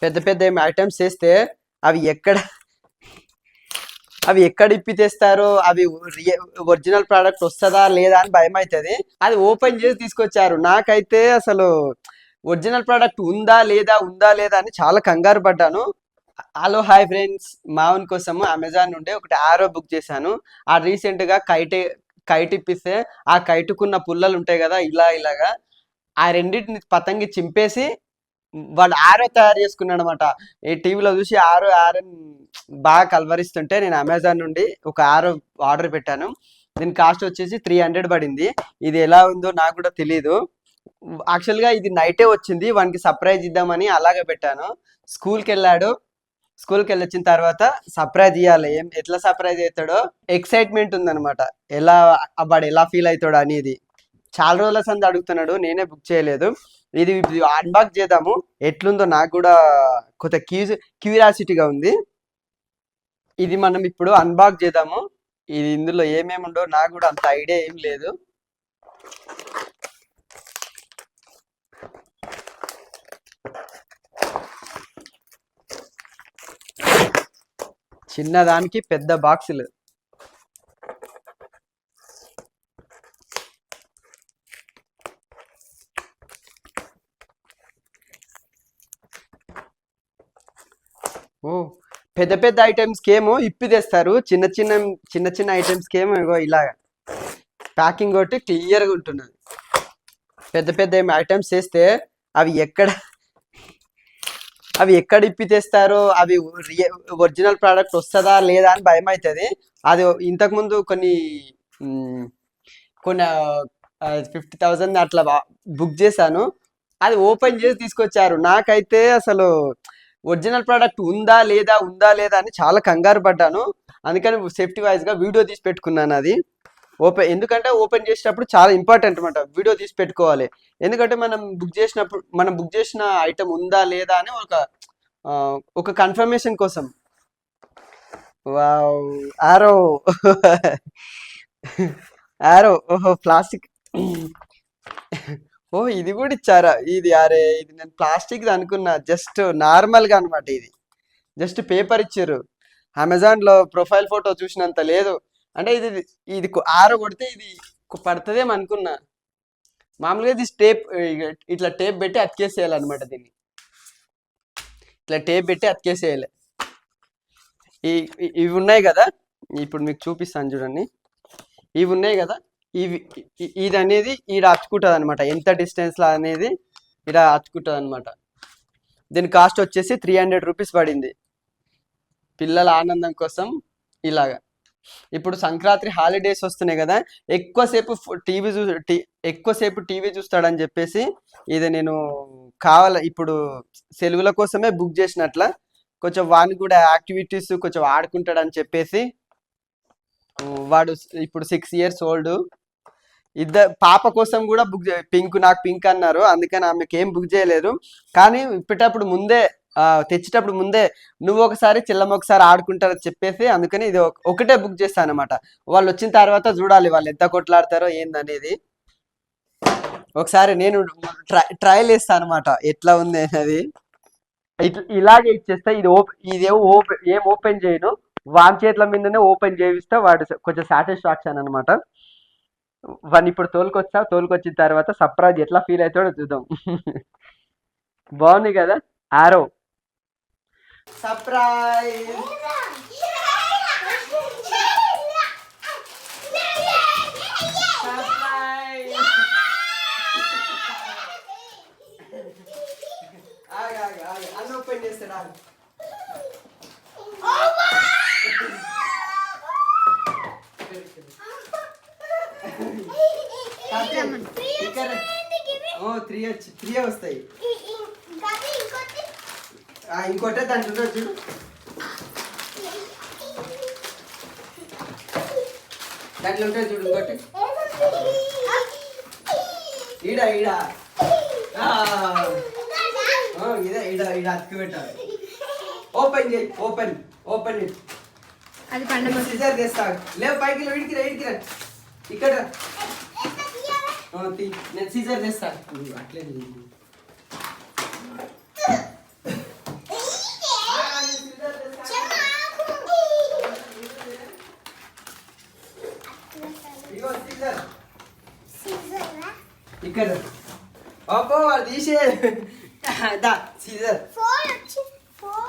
పెద్ద పెద్ద ఐటమ్స్ చేస్తే అవి ఎక్కడ అవి ఎక్కడ ఇప్పి తెస్తారో, అవి ఒరిజినల్ ప్రోడక్ట్ వస్తుందా లేదా అని భయం అవుతుంది. అది ఓపెన్ చేసి తీసుకొచ్చారు. నాకైతే అసలు ఒరిజినల్ ప్రోడక్ట్ ఉందా లేదా అని చాలా కంగారు పడ్డాను. హలో హాయ్ ఫ్రెండ్స్, మావన్ కోసము అమెజాన్ నుండి ఒకటి ఆరో బుక్ చేశాను. ఆ రీసెంట్గా కైట్ ఇప్పిస్తే ఆ కైటుకున్న పుల్లలు ఉంటాయి కదా, ఇలాగా ఆ రెండింటిని పతంగి చింపేసి వాడు ఆరో తయారు చేసుకున్నాడు అనమాట. ఈ టీవీలో చూసి ఆరో బాగా కలవరిస్తుంటే నేను అమెజాన్ నుండి ఒక ఆరో ఆర్డర్ పెట్టాను. దీని కాస్ట్ వచ్చేసి 300 పడింది. ఇది ఎలా ఉందో నాకు కూడా తెలియదు. యాక్చువల్గా ఇది నైటే వచ్చింది, వానికి సర్ప్రైజ్ ఇద్దామని అలాగే పెట్టాను. స్కూల్కి వెళ్ళాడు. స్కూల్కి వెళ్ళొచ్చిన తర్వాత సర్ప్రైజ్ ఇవ్వాలి. ఎట్లా సర్ప్రైజ్ అవుతాడో ఎక్సైట్మెంట్ ఉందనమాట. వాడు ఎలా ఫీల్ అవుతాడు అనేది. చాలా రోజుల సంది అడుగుతున్నాడు, నేనే బుక్ చేయలేదు. ఇది అన్బాక్స్ చేద్దాము, ఎట్లుందో నాకు కూడా కొంత క్యూరియాసిటీగా ఉంది. ఇది మనం ఇప్పుడు అన్బాక్స్ చేద్దాము. ఇది ఇందులో ఏమేమి ఉండో నాకు కూడా అంత ఐడియా ఏం లేదు. చిన్నదానికి పెద్ద బాక్సులు. ఓ, పెద్ద పెద్ద ఐటమ్స్కి ఏమో ఇప్పి తెస్తారు. చిన్న చిన్న ఐటమ్స్కి ఏమో ఇగో ఇలాగా ప్యాకింగ్ ఒకటి క్లియర్గా ఉంటున్నది. పెద్ద పెద్ద ఐటమ్స్ చేస్తే అవి ఎక్కడ ఇప్పి తెస్తారో, అవి ఒరిజినల్ ప్రోడక్ట్ వస్తుందా లేదా అని భయం అవుతుంది. అది ఇంతకుముందు కొన్ని 50,000 అట్లా బుక్ చేశాను. అది ఓపెన్ చేసి తీసుకొచ్చారు. నాకైతే అసలు ఒరిజినల్ ప్రోడక్ట్ ఉందా లేదా అని చాలా కంగారు పడ్డాను. అందుకని సేఫ్టీ వైజ్గా వీడియో తీసి పెట్టుకున్నాను. అది ఎందుకంటే ఓపెన్ చేసేటప్పుడు చాలా ఇంపార్టెంట్ అనమాట, వీడియో తీసి పెట్టుకోవాలి. ఎందుకంటే మనం బుక్ చేసిన ఐటమ్ ఉందా లేదా అని ఒక కన్ఫర్మేషన్ కోసం. వావ్, ఆరో ఆరో, ఓహో ప్లాస్టిక్. ఓ, ఇది కూడా ఇచ్చారా? ఇది ఇది నేను ప్లాస్టిక్ అనుకున్నా, జస్ట్ నార్మల్గా అనమాట. ఇది జస్ట్ పేపర్ ఇచ్చారు. అమెజాన్లో ప్రొఫైల్ ఫోటో చూసినంత లేదు. అంటే ఇది ఆరో కొడితే ఇది పడుతుందేమో అనుకున్నా. మామూలుగా ఇది ఇట్లా టేప్ పెట్టి అతికేసేయాలన్నమాట. దీన్ని ఇట్లా టేప్ పెట్టి అతికేసేయాలి. ఇవి ఉన్నాయి కదా, ఇప్పుడు మీకు చూపిస్తాను చూడండి. ఇవి ఉన్నాయి కదా, ఇది అనేది ఈడ అతుకుంటుంది అనమాట. ఎంత డిస్టెన్స్లో అనేది ఈడ అతుకుంటుంది అనమాట. దీని కాస్ట్ వచ్చేసి 300 రూపీస్ పడింది. పిల్లల ఆనందం కోసం ఇలాగా. ఇప్పుడు సంక్రాంతి హాలిడేస్ వస్తున్నాయి కదా, ఎక్కువసేపు టీవీ చూస్తాడని చెప్పేసి ఇది నేను ఇప్పుడు సెలవుల కోసమే బుక్ చేసినట్ల. కొంచెం వాడిని కూడా యాక్టివిటీస్ కొంచెం ఆడుకుంటాడని చెప్పేసి. వాడు ఇప్పుడు 6 years ఓల్డ్. పాప కోసం కూడా నాకు పింక్ అన్నారు, అందుకని ఆమెకి ఏం బుక్ చేయలేదు. కానీ తెచ్చేటప్పుడు ముందే నువ్వు ఒకసారి చెల్లమ్మ ఒకసారి ఆడుకుంటారని చెప్పేసి, అందుకని ఇది ఒకటే బుక్ చేస్తాను అనమాట. వాళ్ళు వచ్చిన తర్వాత చూడాలి వాళ్ళు ఎంత కొట్లాడతారో ఏందనేది. ఒకసారి నేను ట్రయల్ చేస్తాను అనమాట, ఎట్లా ఉంది అనేది. ఇలాగే ఇచ్చేస్తా. ఏం ఓపెన్ చేయను, వాని చేతుల మీదనే ఓపెన్ చేయిస్తా. వాడు కొంచెం సాటిస్ఫాక్షన్ అనమాట. వాడిని ఇప్పుడు తోలుకొచ్చిన తర్వాత సర్ప్రైజ్ ఎట్లా ఫీల్ అవుతాడో చూద్దాం. బాగుంది కదా ఆరో సర్ప్రైజ్. అన్న ఓపెన్ చేస్తాడా? త్రీ వస్తాయి. ఇంకోటే దాంట్లో చూడు. దాంట్లో ఉంటాయి చూడు ఇంకోటి. ఈడ అతికి పెట్టాలి. ఓపెన్ చేయి. ఓపెన్ సీజర్ తెస్తా. లేవు పైకి ఇడికిరా ఇక్కడ. నేను సీజర్ తెస్తా. అట్లే ఇక్కడ అబ్బో వాడు తీసే దా సీజర్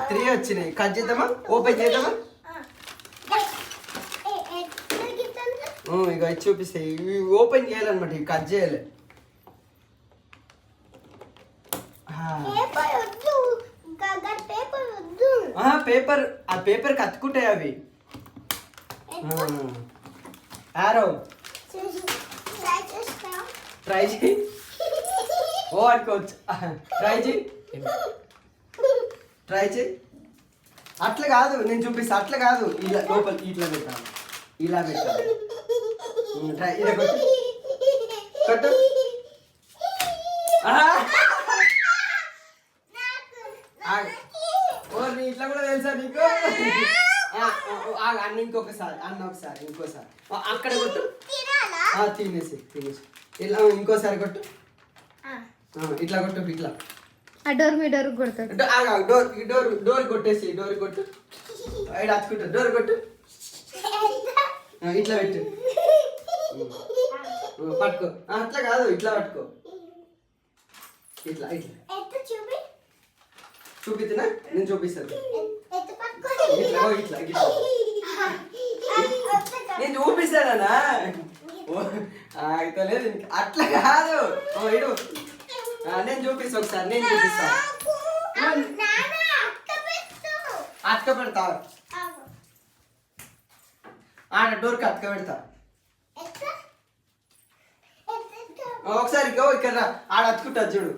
3 వచ్చినాయి. కట్ చేద్దామా, ఓపెన్ చేద్దామా? ఇక వచ్చి చూపిస్తాయి. ఇవి ఓపెన్ చేయాలన్నమాట, ఇవి కట్ చేయాలి. పేపర్, ఆ పేపర్ కత్తుకుంటాయి అవి. ఆరో ట్రై చేయి. ఓ అనుకోవచ్చు. ట్రై చేయి. అట్లా కాదు, నేను చూపిస్తా. అట్లా కాదు, ఇలా లోపల ఇట్లా పెట్టాలి, ఇలా పెట్టాలి. ట్రై ఇలా కొట్టు కొట్టు. నీ ఇట్లా కూడా తెలుసా నీకు? అన్న ఇంకొకసారి, ఇంకోసారి అక్కడ కొట్టు. తినేసి ఇలా ఇంకోసారి కొట్టు. ఇట్లా కొట్టు, ఇట్లా డోర్ కొడతాడు. డోర్ కొట్టేసి, డోర్ కొట్టు. ఇక్కడ అతుకుంటా, డోర్ కొట్టు. ఇట్లా పెట్టు, పట్టుకో. అట్లా కాదు, ఇట్లా పట్టుకో. ఇట్లా ఇట్లా చూపిస్తున్నా, నేను చూపిస్తాను. ఇట్లా ఇట్లా నేను చూపిస్తానా? లేదు, అట్లా కాదు. ఇడు నేను చూపిస్తా ఒకసారి, నేను చూపిస్తా. అతక పెడతా, ఆడ డోర్కి అతక పెడతా. ఒకసారి ఇక్కడ ఆడ అతుకుంటా చూడు.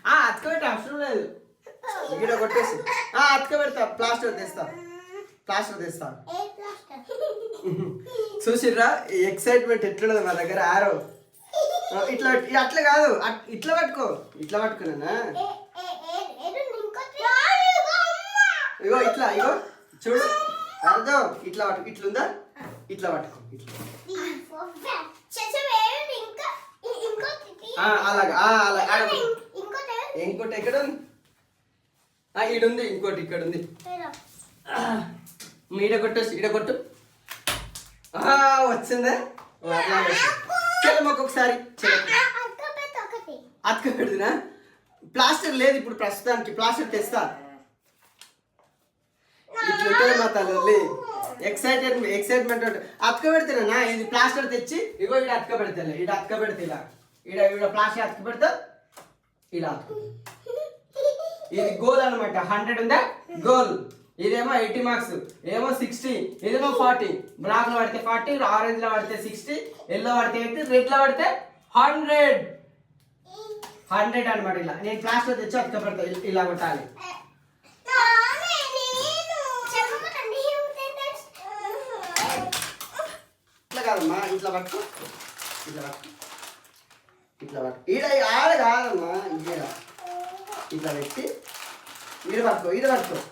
అతక పెట్ట అవసరం లేదు, ఇక్కడ కొట్టేసి అతక పెడతా. ప్లాస్టర్ తెస్తా. చూసిర్రా ఎక్సైట్మెంట్ ఎట్లున్నది మా దగ్గర. ఆరో ఇట్లా, అట్లా కాదు, ఇట్లా పట్టుకున్నా. ఇగో ఇట్లా, ఇగో చూడు, అర్థం. ఇట్లా పట్టుకు, ఇట్లుందా? ఇట్లా పట్టుకో, ఇట్లా. అలాగా ఇంకోటి ఎక్కడ ఉంది? ఈడుంది, ఇంకోటి ఇక్కడ ఉంది. ఈడ కొట్టేసి, ఈడ కొట్టు. వచ్చిందా? ఒకసారి అతక పెడుతున్నా. ప్లాస్టర్ లేదు ఇప్పుడు ప్రస్తుతానికి, ప్లాస్టర్ తెస్తా. ఇట్లుంటుంది మా తల్లి. ఎక్సైట్మెంట్ అతక పెడుతున్నా. ఇది ప్లాస్టర్ తెచ్చి ఇగో ఇక్కడ అతక పెడతా. ఇక్కడ అతక పెడితే ఇలా, ఇక్కడ ప్లాస్టర్ అతక పెడతా. ఇలా ఇది గోల్ అనమాట. 100 ఉందా గోల్. ఇదేమో 80 మార్క్స్, ఏమో 60, ఇదేమో 40. బ్లాక్ లో పడితే 40, ఆరెంజ్ లో పడితే 60, ఎల్లో పడితే 80, రెడ్ లో పడితే 100 అనమాట. ఇలా నేను క్లాస్ లో తెచ్చి అతక పెడతా. ఇలా కొట్టాలి. ఇట్లా కాదమ్మా, ఇట్లా పట్టుకో. ఈడ ఆడ కాదమ్మా, ఇట్లా పెట్టి ఈడ పట్టుకో.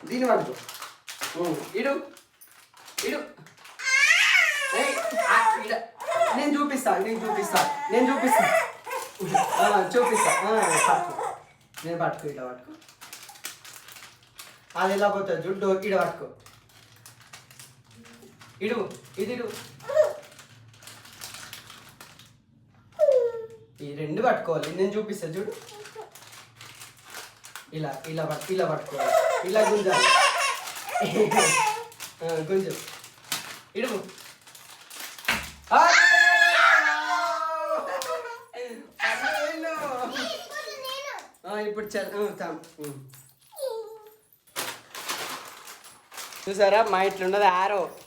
దీన్ని పట్టుకో. ఇడు నేను చూపిస్తా. నేను పట్టుకో, ఇట్లా పట్టుకో. అది ఎలా పోతుంది జుడ్డు. ఈడ పట్టుకో. ఇది ఈ రెండు పట్టుకోవాలి. నేను చూపిస్తా చూడు. ఇలా పట్టుకోవాలి. ఇలా గుంజాలి. కొంచెం ఇడుము. ఇప్పుడు చూసారా మా ఇట్లున్నది ఆరో.